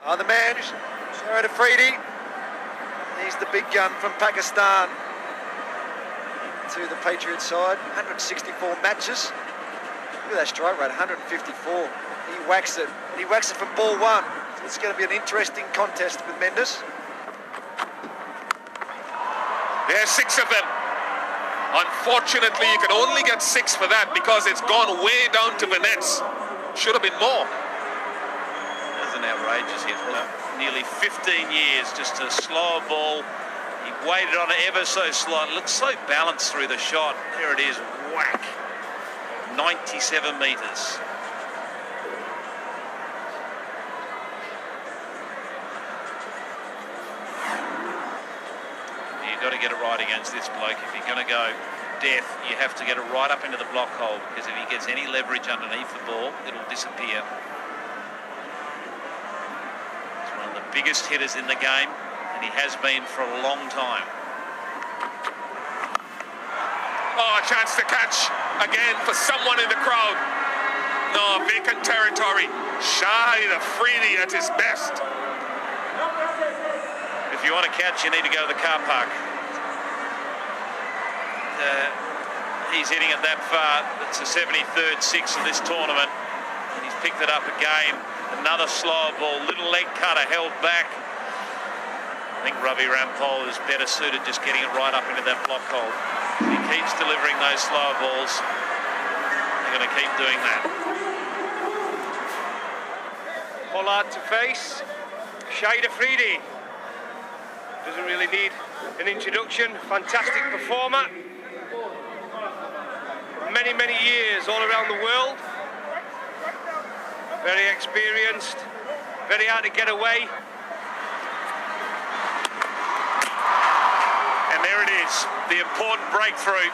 The man, Shahid Afridi, he's the big gun from Pakistan to the Patriots side. 164 matches. Look at that strike rate, 154. He whacks it. He whacks it from ball one. So it's going to be an interesting contest with Mendes. There's 6 of them. Unfortunately, you can only get 6 for that because it's gone way down to the nets. Should have been more. That's an outrageous hit. Nearly 15 years, just a slower ball. He waited on it ever so slightly. Looks so balanced through the shot. There it is, whack. 97 metres. You've got to get it right against this bloke. If you're going to go death, you have to get it right up into the block hole, because if he gets any leverage underneath the ball, it'll disappear. He's one of the biggest hitters in the game, and he has been for a long time. Oh, a chance to catch again for someone in the crowd. No, vacant territory. Shahid Afridi at his best. If you want to catch, you need to go to the car park. He's hitting it that far. It's the 73rd six of this tournament, and he's picked it up again. Another slower ball, little leg cutter held back. I think Ravi Rampal is better suited just getting it right up into that block hole. If he keeps delivering those slower balls, they're going to keep doing that. Pollard to face. Shahid Afridi doesn't really need an introduction. Fantastic performer. Many years all around the world. Very experienced. Very hard to get away. And there it is, the important breakthrough.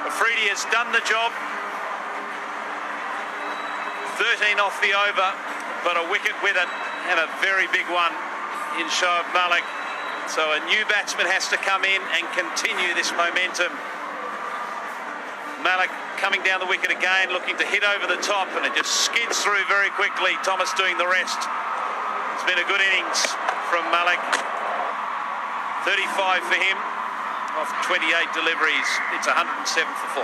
Afridi has done the job. 13 off the over, but a wicket with it, and a very big one in Shoaib Malik. So a new batsman has to come in and continue this momentum. Malik coming down the wicket again, looking to hit over the top, and it just skids through very quickly. Thomas doing the rest. It's been a good innings from Malik. 35 for him off 28 deliveries. It's 107 for 4.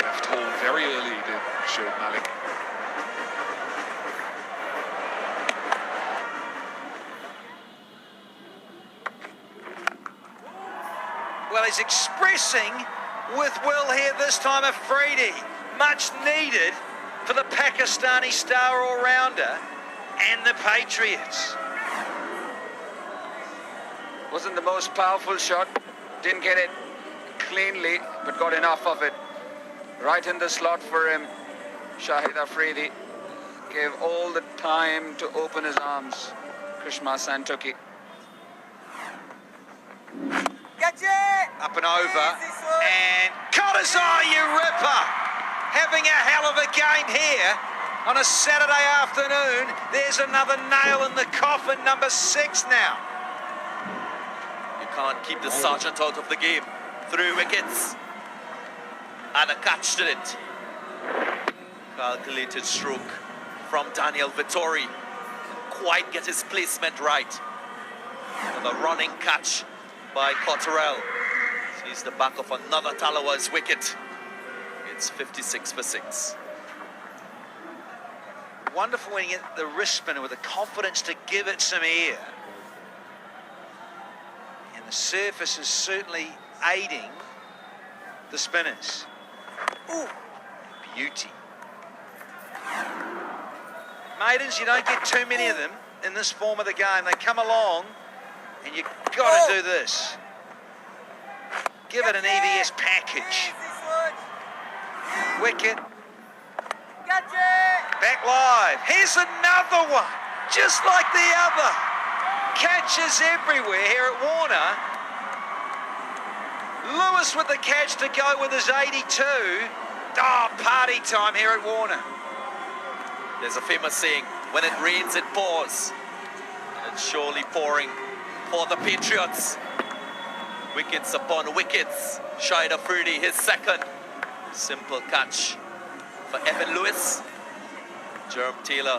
Left hole very early, did Shahid Malik. Well, he's expressing with will here this time. Afridi, much needed for the Pakistani star all-rounder and the Patriots. Wasn't the most powerful shot, didn't get it cleanly, but got enough of it. Right in the slot for him. Shahid Afridi gave all the time to open his arms. Krishma Santuki. Up and over, and Cottazar, you ripper! Having a hell of a game here on a Saturday afternoon. There's another nail in the coffin, number 6 now. You can't keep the sergeant out of the game. 3 wickets and a catch to it. Calculated stroke from Daniel Vittori. Quite get his placement right. And a running catch by Cotterell. Sees the back of another Talawa's wicket. It's 56 for 6. Wonderful when you get the wrist spinner with the confidence to give it some air. And the surface is certainly aiding the spinners. Ooh, beauty. Maidens, you don't get too many of them in this form of the game. They come along and you've got to do this. Give it an EVS package. Wicket. Back live. Here's another one, just like the other. Catches everywhere here at Warner. Lewis with the catch to go with his 82. Oh, party time here at Warner. There's a famous saying, when it rains, it pours. And it's surely pouring for the Patriots. Wickets upon wickets. Shahid Afridi, his second. Simple catch for Evan Lewis. Jerome Taylor